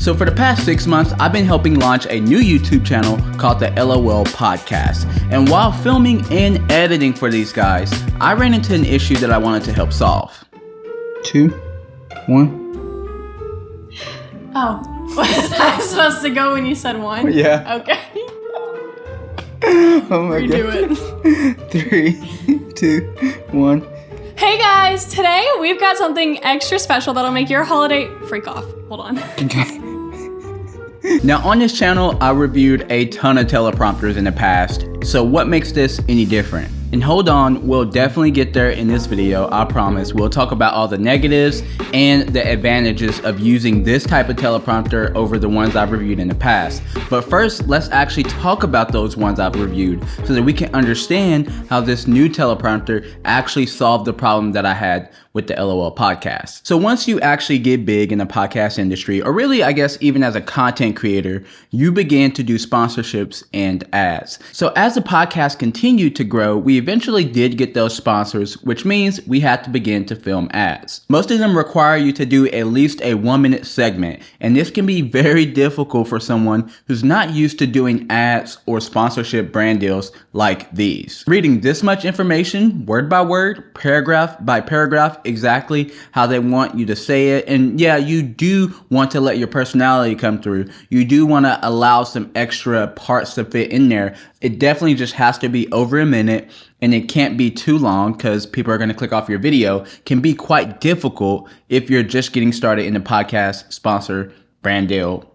So for the past 6 months, I've been helping launch a new YouTube channel called the LOL Podcast. And while filming and editing for these guys, I ran into an issue that I wanted to help solve. 2, 1. Oh, was I supposed to go when you said 1? Yeah. Okay. Oh my Redo God. it. 3, 2, 1. Hey guys, today we've got something extra special that'll make your holiday freak off. Hold on. Now on this channel, I reviewed a ton of teleprompters in the past, so what makes this any different? And hold on, we'll definitely get there in this video, I promise. We'll talk about all the negatives and the advantages of using this type of teleprompter over the ones I've reviewed in the past. But first, let's actually talk about those ones I've reviewed so that we can understand how this new teleprompter actually solved the problem that I had with the LOL podcast. So once you actually get big in the podcast industry, or really I guess even as a content creator, you begin to do sponsorships and ads. So as the podcast continued to grow, we eventually did get those sponsors, which means we had to begin to film ads. Most of them require you to do at least a 1-minute segment, and this can be very difficult for someone who's not used to doing ads or sponsorship brand deals like these. Reading this much information, word by word, paragraph by paragraph, exactly how they want you to say it. And yeah, you do want to let your personality come through. You do want to allow some extra parts to fit in there. It definitely just has to be over a minute, and it can't be too long because people are going to click off your video. Can be quite difficult if you're just getting started in the podcast sponsor brand deal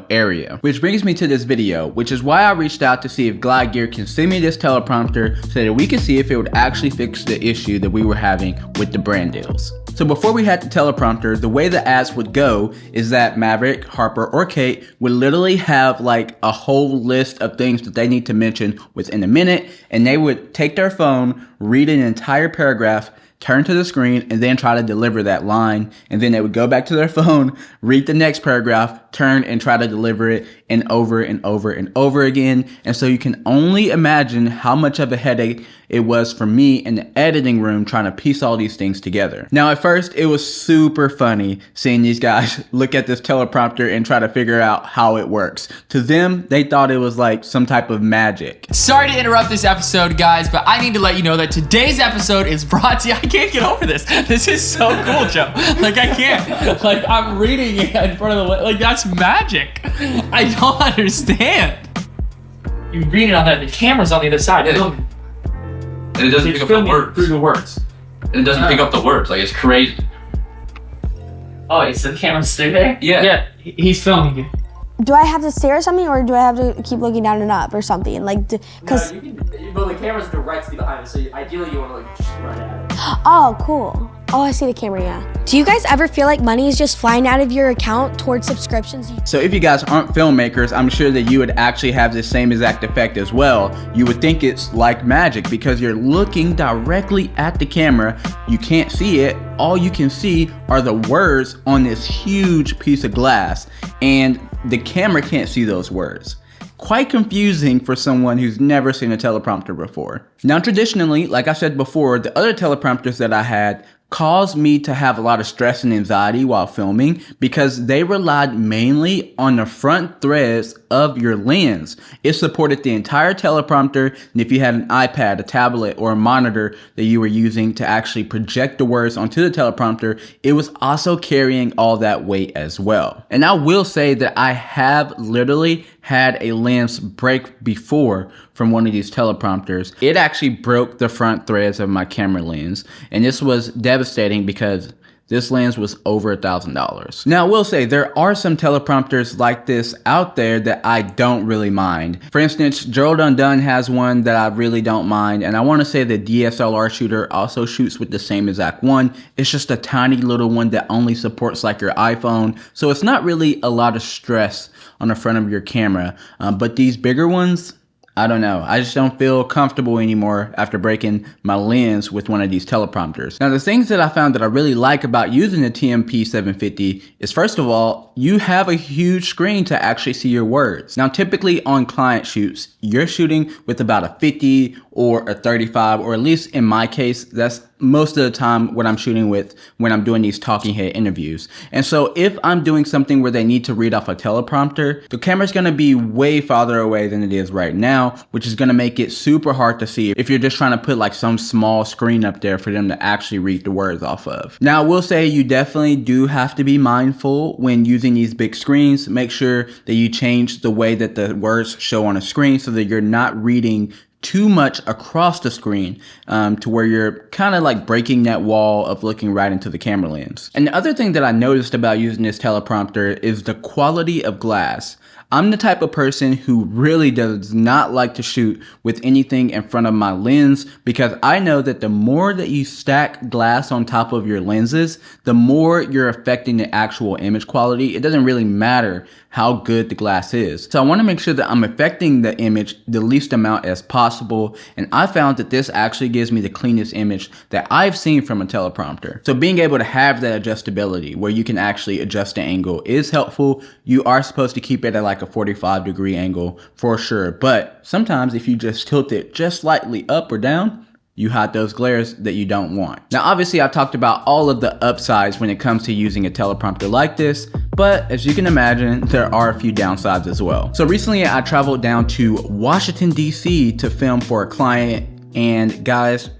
area. Which brings me to this video, which is why I reached out to see if Glide Gear can send me this teleprompter so that we can see if it would actually fix the issue that we were having with the brand deals. So before we had the teleprompter, the way the ads would go is that Maverick, Harper, or Kate would literally have like a whole list of things that they need to mention within a minute, and they would take their phone, read an entire paragraph, turn to the screen, and then try to deliver that line. And then they would go back to their phone, read the next paragraph, turn and try to deliver it, and over and over and over again. And so you can only imagine how much of a headache it was for me in the editing room trying to piece all these things together. Now at first it was super funny seeing these guys look at this teleprompter and try to figure out how it works. To them, they thought it was like some type of magic. Sorry to interrupt this episode, guys, but I need to let you know that today's episode is brought to you. I can't get over this. This is so cool, Joe. Like I can't. Like I'm reading it in front of the, like that's magic. I don't understand. You read it on the camera's on the other side. And it doesn't pick up the words. Through the words. And it doesn't pick up the words. Like, it's crazy. Oh, so the camera's through there? Yeah. Yeah, he's filming you. Do I have to stare at something, or do I have to keep looking down and up or something? Like, because But the camera's directly behind it, so ideally you want to like just run at it. oh, cool. Oh, I see the camera. Yeah. Do you guys ever feel like money is just flying out of your account towards subscriptions? So if you guys aren't filmmakers, I'm sure that you would actually have the same exact effect as well. You would think it's like magic because you're looking directly at the camera. You can't see it. All you can see are the words on this huge piece of glass, and the camera can't see those words. Quite confusing for someone who's never seen a teleprompter before. Now traditionally, like I said before, the other teleprompters that I had caused me to have a lot of stress and anxiety while filming because they relied mainly on the front threads of your lens. It supported the entire teleprompter, and if you had an iPad, a tablet, or a monitor that you were using to actually project the words onto the teleprompter, it was also carrying all that weight as well. And I will say that I have literally had a lens break before from one of these teleprompters. It actually broke the front threads of my camera lens, and this was devastating because this lens was over $1,000. Now I will say there are some teleprompters like this out there that I don't really mind. For instance, Gerald Undone has one that I really don't mind, and I want to say the DSLR shooter also shoots with the same exact one. It's just a tiny little one that only supports like your iPhone, so it's not really a lot of stress on the front of your camera. But these bigger ones, I don't know. I just don't feel comfortable anymore after breaking my lens with one of these teleprompters. Now, the things that I found that I really like about using the TMP 750 is, first of all, you have a huge screen to actually see your words. Now, typically on client shoots, you're shooting with about a 50 or a 35, or at least in my case, that's most of the time what I'm shooting with when I'm doing these talking head interviews. And so if I'm doing something where they need to read off a teleprompter, the camera's gonna be way farther away than it is right now, which is gonna make it super hard to see if you're just trying to put like some small screen up there for them to actually read the words off of. Now I will say you definitely do have to be mindful when using these big screens. Make sure that you change the way that the words show on a screen so that you're not reading too much across the screen to where you're kind of like breaking that wall of looking right into the camera lens. And the other thing that I noticed about using this teleprompter is the quality of glass. I'm the type of person who really does not like to shoot with anything in front of my lens because I know that the more that you stack glass on top of your lenses, the more you're affecting the actual image quality. It doesn't really matter how good the glass is. So I want to make sure that I'm affecting the image the least amount as possible, and I found that this actually gives me the cleanest image that I've seen from a teleprompter. So being able to have that adjustability where you can actually adjust the angle is helpful. You are supposed to keep it at like a 45-degree angle for sure, but sometimes if you just tilt it just slightly up or down, you hide those glares that you don't want. Now obviously I've talked about all of the upsides when it comes to using a teleprompter like this, but as you can imagine, there are a few downsides as well. So recently I traveled down to Washington, DC to film for a client, and guys,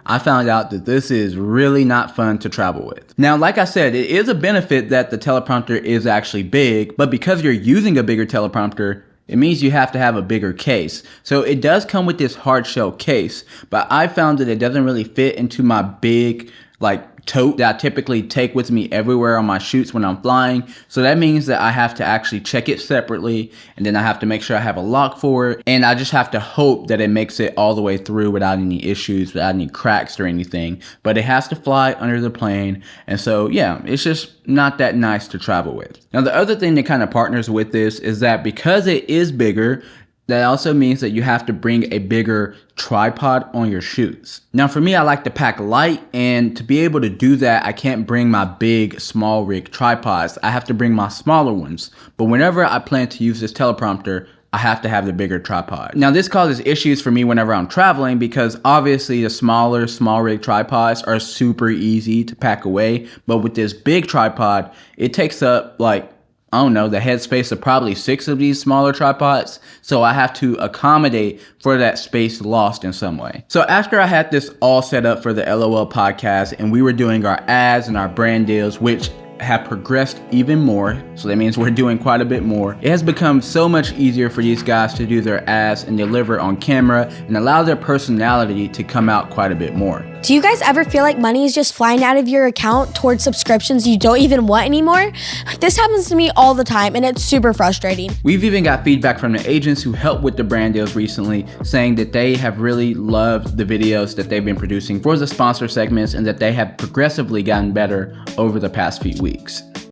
I found out that this is really not fun to travel with. Now, like I said, it is a benefit that the teleprompter is actually big, but because you're using a bigger teleprompter, it means you have to have a bigger case. So it does come with this hard shell case, but I found that it doesn't really fit into my big like tote that I typically take with me everywhere on my shoots when I'm flying. So that means that I have to actually check it separately, and then I have to make sure I have a lock for it, and I just have to hope that it makes it all the way through without any issues, without any cracks or anything. But it has to fly under the plane, and so yeah, it's just not that nice to travel with. Now the other thing that kind of partners with this is that because it is bigger, that also means that you have to bring a bigger tripod on your shoots. Now for me, I like to pack light, and to be able to do that, I can't bring my big small rig tripods. I have to bring my smaller ones. But whenever I plan to use this teleprompter, I have to have the bigger tripod. Now this causes issues for me whenever I'm traveling because obviously the smaller small rig tripods are super easy to pack away. But with this big tripod, it takes up like, I don't know, the headspace of probably 6 of these smaller tripods. So I have to accommodate for that space lost in some way. So after I had this all set up for the LOL podcast and we were doing our ads and our brand deals, which have progressed even more, so that means we're doing quite a bit more. It has become so much easier for these guys to do their ads and deliver on camera and allow their personality to come out quite a bit more. Do you guys ever feel like money is just flying out of your account towards subscriptions you don't even want anymore? This happens to me all the time, and it's super frustrating. We've even got feedback from the agents who helped with the brand deals recently, saying that they have really loved the videos that they've been producing for the sponsor segments and that they have progressively gotten better over the past few weeks.